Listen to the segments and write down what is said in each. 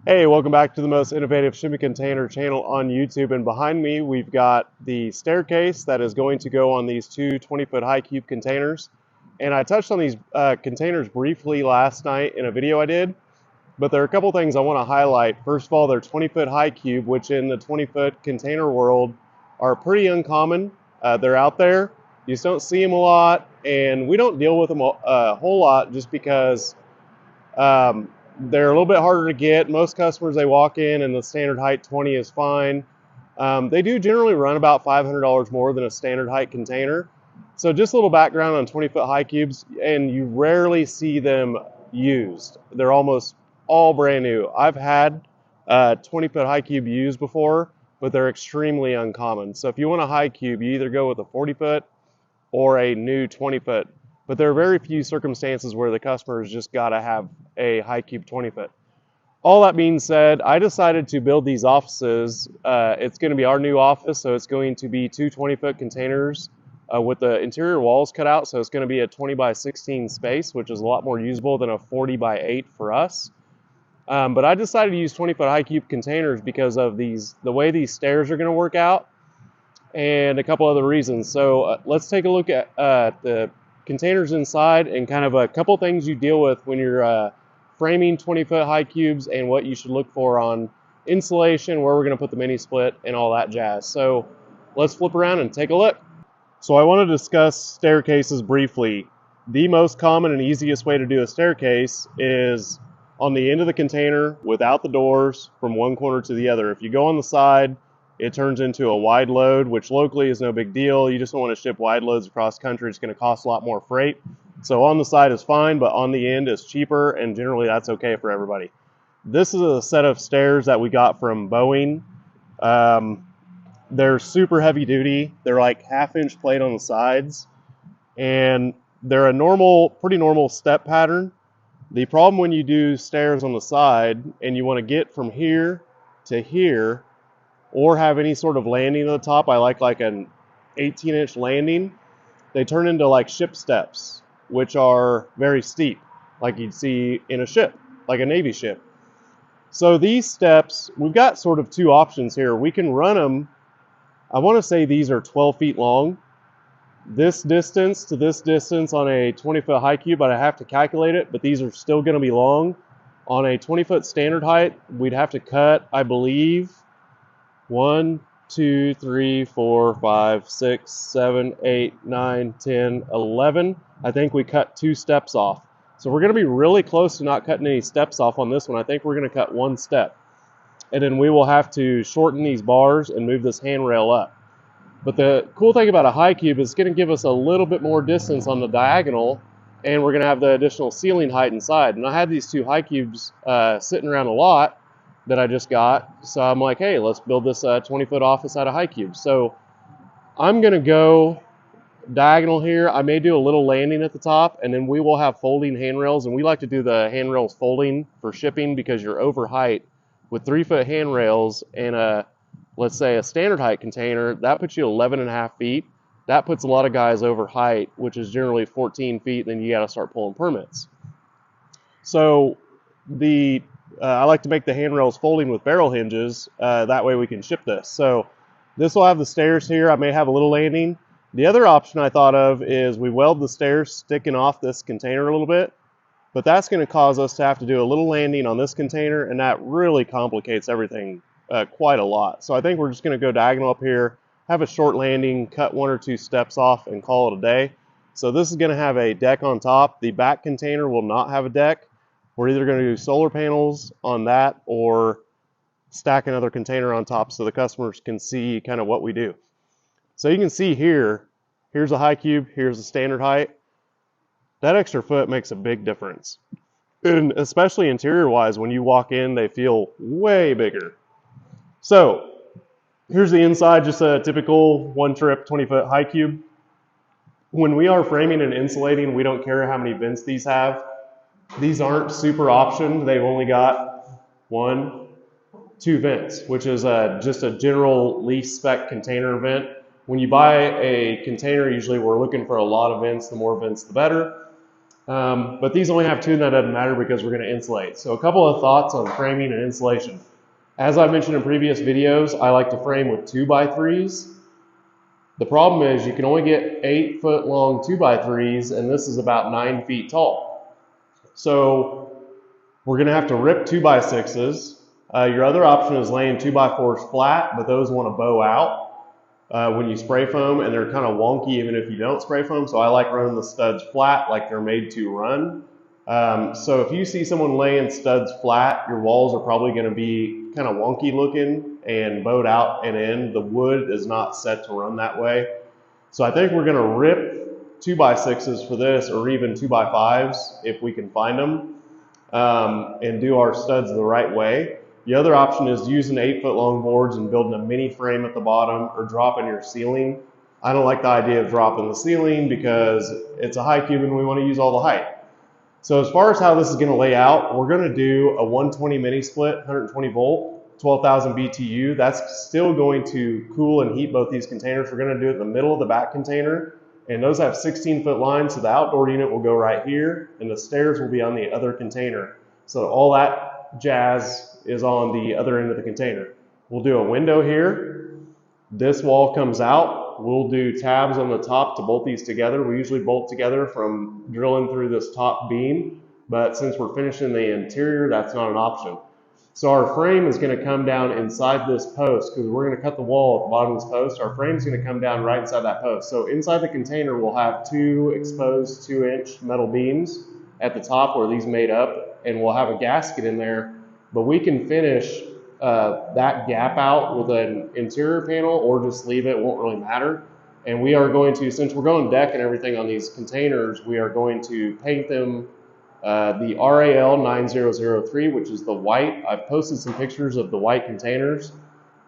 Hey, welcome back to the most innovative shipping container channel on YouTube. And behind me, we've got the staircase that is going to go on these two 20-foot high cube containers. And I touched on these containers briefly last night in a video I did, but there are a couple things I want to highlight. First of all, they're 20-foot high cube, which in the 20-foot container world are pretty uncommon. They're out there. You just don't see them a lot, and we don't deal with them a whole lot just because they're a little bit harder to get. Most customers, they walk in and the standard height 20 is fine. They do generally run about $500 more than a standard height container. So just a little background on 20-foot high cubes, and you rarely see them used. They're almost all brand new. I've had 20-foot high cube used before, but they're extremely uncommon. So if you want a high cube, you either go with a 40-foot or a new 20-foot. But there are very few circumstances where the customer's just got to have a high cube 20-foot. All that being said, I decided to build these offices. It's going to be our new office, so it's going to be two 20-foot containers with the interior walls cut out. So it's going to be a 20 by 16 space, which is a lot more usable than a 40 by 8 for us. But I decided to use 20-foot high cube containers because of the way these stairs are going to work out, and a couple other reasons. So let's take a look at the containers inside and kind of a couple things you deal with when you're framing 20-foot high cubes and what you should look for on insulation, where we're going to put the mini split and all that jazz. So let's flip around and take a look. So I want to discuss staircases briefly. The most common and easiest way to do a staircase is on the end of the container without the doors from one corner to the other. If you go on the side, it turns into a wide load, which locally is no big deal. You just don't want to ship wide loads across country. It's going to cost a lot more freight. So on the side is fine, but on the end is cheaper, and generally that's okay for everybody. This is a set of stairs that we got from Boeing. They're super heavy duty. They're like half-inch plate on the sides, and they're a pretty normal step pattern. The problem when you do stairs on the side and you want to get from here to here, or have any sort of landing at the top, I like an 18-inch landing, they turn into like ship steps, which are very steep, like you'd see in a ship, like a Navy ship. So these steps, we've got sort of two options here. We can run them, I want to say these are 12 feet long. This distance to this distance on a 20-foot high cube, but I have to calculate it, but these are still going to be long. On a 20-foot standard height, we'd have to cut, I believe, 1, 2, 3, 4, 5, 6, 7, 8, 9, 10, 11. I think we cut 2 steps off. So we're going to be really close to not cutting any steps off on this one. I think we're going to cut 1 step. And then we will have to shorten these bars and move this handrail up. But the cool thing about a high cube is it's going to give us a little bit more distance on the diagonal, and we're going to have the additional ceiling height inside. And I had these 2 high cubes sitting around a lot that I just got. So I'm like, hey, let's build this 20-foot office out of high cubes. So I'm going to go diagonal here. I may do a little landing at the top, and then we will have folding handrails. And we like to do the handrails folding for shipping because you're over height. With 3-foot handrails and let's say a standard height container, that puts you 11.5 feet. That puts a lot of guys over height, which is generally 14 feet. Then you got to start pulling permits. So I like to make the handrails folding with barrel hinges. That way we can ship this. So this will have the stairs here. I may have a little landing. The other option I thought of is we weld the stairs sticking off this container a little bit, but that's going to cause us to have to do a little landing on this container, and that really complicates everything quite a lot. So I think we're just going to go diagonal up here, have a short landing, cut 1 or 2 steps off, and call it a day. So this is going to have a deck on top. The back container will not have a deck. We're either going to do solar panels on that or stack another container on top so the customers can see kind of what we do. So you can see here, here's a high cube, here's the standard height. That extra foot makes a big difference. And especially interior wise, when you walk in, they feel way bigger. So here's the inside, just a typical 1-trip 20-foot high cube. When we are framing and insulating, we don't care how many vents these have. These aren't super optioned. They've only got 1, 2 vents, which is just a general lease spec container vent. When you buy a container, usually we're looking for a lot of vents. The more vents, the better. But these only have two, and that doesn't matter because we're going to insulate. So a couple of thoughts on framing and insulation. As I mentioned in previous videos, I like to frame with 2x3s. The problem is you can only get 8-foot long 2x3s, and this is about 9 feet tall. So we're going to have to rip 2x6s. Your other option is laying 2x4s flat, but those want to bow out when you spray foam, and they're kind of wonky even if you don't spray foam. So I like running the studs flat like they're made to run. So if you see someone laying studs flat, your walls are probably going to be kind of wonky looking and bowed out and in. The wood is not set to run that way. So I think we're going to rip 2x6s for this, or even 2x5s if we can find them, and do our studs the right way. The other option is using 8-foot long boards and building a mini frame at the bottom, or dropping your ceiling. I don't like the idea of dropping the ceiling because it's a high cube and we want to use all the height. So as far as how this is going to lay out, we're going to do a 120 mini split, 120 volt, 12,000 BTU. That's still going to cool and heat both these containers. We're going to do it in the middle of the back container, and those have 16-foot lines, so the outdoor unit will go right here, and the stairs will be on the other container. So all that jazz is on the other end of the container. We'll do a window here. This wall comes out. We'll do tabs on the top to bolt these together. We usually bolt together from drilling through this top beam, but since we're finishing the interior, that's not an option. So our frame is going to come down inside this post, because we're going to cut the wall at the bottom of this post. Our frame is going to come down right inside that post. So inside the container, we'll have two exposed 2-inch metal beams at the top where these made up, and we'll have a gasket in there, but we can finish that gap out with an interior panel or just leave it, it won't really matter. And we are going to, since we're going deck and everything on these containers, we are going to paint them the RAL 9003, which is the white. I've posted some pictures of the white containers.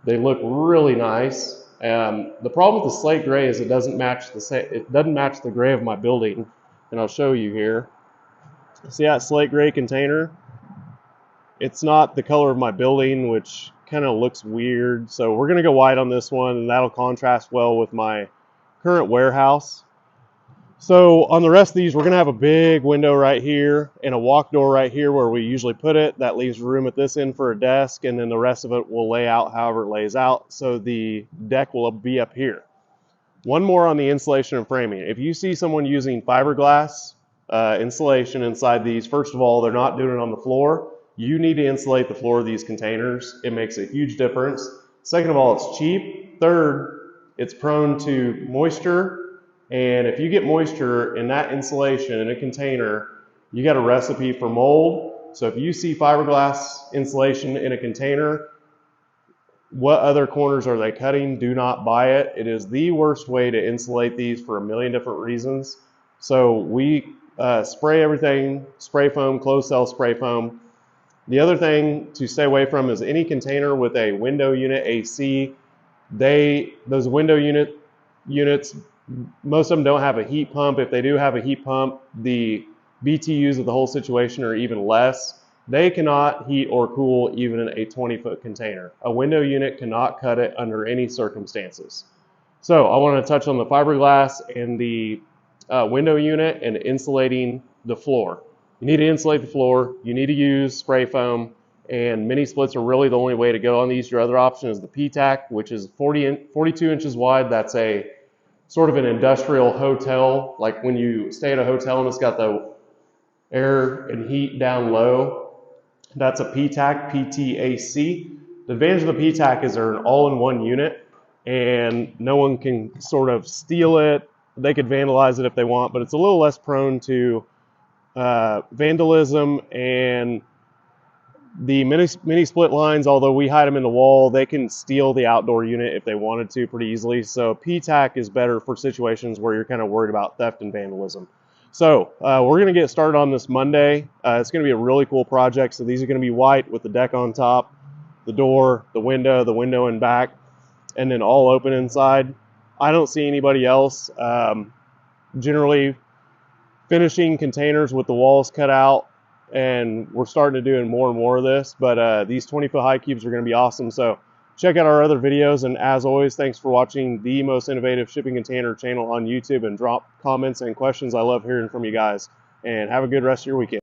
They look really nice. The problem with the slate gray is it doesn't match the gray of my building, and I'll show you here. See that slate gray container? It's not the color of my building, which kind of looks weird. So we're going to go white on this one, and that'll contrast well with my current warehouse. So on the rest of these, we're going to have a big window right here and a walk door right here where we usually put it. That leaves room at this end for a desk, and then the rest of it will lay out however it lays out. So the deck will be up here. One more on the insulation and framing. If you see someone using fiberglass insulation inside these, first of all, they're not doing it on the floor. You need to insulate the floor of these containers. It makes a huge difference. Second of all, it's cheap. Third, it's prone to moisture. And if you get moisture in that insulation in a container, you got a recipe for mold. So if you see fiberglass insulation in a container, what other corners are they cutting? Do not buy it. It is the worst way to insulate these for a million different reasons. So we spray everything, spray foam, closed cell spray foam. The other thing to stay away from is any container with a window unit AC. Those window units, most of them don't have a heat pump. If they do have a heat pump, the BTUs of the whole situation are even less. They cannot heat or cool even in a 20-foot container. A window unit cannot cut it under any circumstances. So I want to touch on the fiberglass and the window unit and insulating the floor. You need to insulate the floor. You need to use spray foam, and mini splits are really the only way to go on these. Your other option is the P-tack, which is 42 inches wide. That's a sort of an industrial hotel, like when you stay at a hotel and it's got the air and heat down low. That's a P-tack, P-T-A-C. The advantage of the P-tack is they're an all-in-one unit, and no one can sort of steal it. They could vandalize it if they want, but it's a little less prone to vandalism. And the mini split lines, although we hide them in the wall, they can steal the outdoor unit if they wanted to pretty easily. So P-tack is better for situations where you're kind of worried about theft and vandalism. So we're going to get started on this Monday. It's going to be a really cool project. So these are going to be white with the deck on top, the door, the window in back, and then all open inside. I don't see anybody else generally finishing containers with the walls cut out, and we're starting to do more and more of this, but these 20-foot high cubes are going to be awesome. So check out our other videos, and as always, thanks for watching the most innovative shipping container channel on YouTube, and drop comments and questions. I love hearing from you guys. and have a good rest of your weekend.